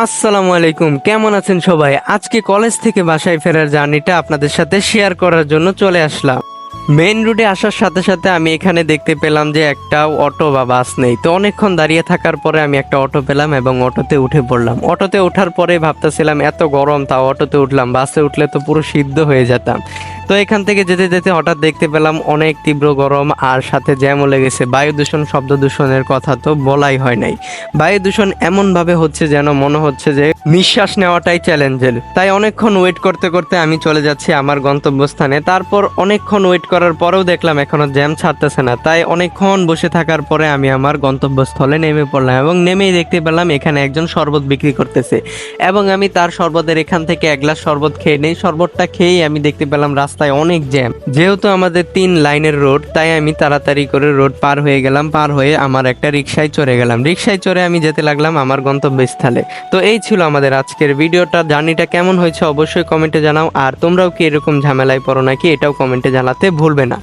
আসসালামু আলাইকুম, কেমন আছেন সবাই? আজকে কলেজ থেকে বাসায় ফেরার জার্নিটা আপনাদের সাথে শেয়ার করার জন্য চলে আসলাম। মেইন রোডে আসার সাথে সাথে আমি এখানে দেখতে পেলাম যে একটা অটো বা বাস নেই। তো অনেকক্ষণ দাঁড়িয়ে থাকার পরে আমি একটা অটো পেলাম এবং অটোতে উঠে পড়লাম। অটোতে ওঠার পরে ভাবতেছিলাম এত গরম, তাও অটোতে উঠলাম, বাসে উঠলে তো পুরো সিদ্ধ হয়ে যেতাম। তো এখান থেকে যেতে যেতে হঠাৎ দেখতে পেলাম অনেক তীব্র গরম, আর সাথে জ্যামও লেগেছে। বায়ু দূষণ, শব্দ দূষণের কথা তো বলাই হয় নাই। বায়ু দূষণ এমন ভাবে হচ্ছে যেন মনে হচ্ছে যে নিঃশ্বাস নেওয়াটাই চ্যালেঞ্জের। তাই অনেকক্ষণ ওয়েট করতে করতে আমি চলে যাচ্ছি আমার গন্তব্যস্থানে। তারপর অনেকক্ষণ ওয়েট করার পরেও দেখলাম এখনো জ্যাম ছাড়তেছে না। তাই অনেকক্ষণ বসে থাকার পরে আমি আমার গন্তব্যস্থলে নেমে পড়লাম এবং নেমেই দেখতে পেলাম এখানে একজন শরবত বিক্রি করতেছে এবং আমি তার শরবতের এখান থেকে এক গ্লাস শরবত খেয়ে নেই। শরবতটা খেয়েই আমি দেখতে পেলাম রাস্তায় অনেক জ্যাম। যেহেতু আমাদের 3 লাইনের রোড, তাই আমি তাড়াতাড়ি করে রোড পার হয়ে গেলাম। পার হয়ে আমার একটা রিক্সায় চড়ে গেলাম। রিক্সায় চড়ে আমি যেতে লাগলাম আমার গন্তব্যস্থলে। তো এই ছিল আমাদের আজকের ভিডিওটা। জার্নিটা কেমন হয়েছে অবশ্যই কমেন্টে জানাও। আর তোমরাও কি এরকম ঝামেলায় পড়ো নাকি, এটাও কমেন্টে জানাতে ভুলবে না।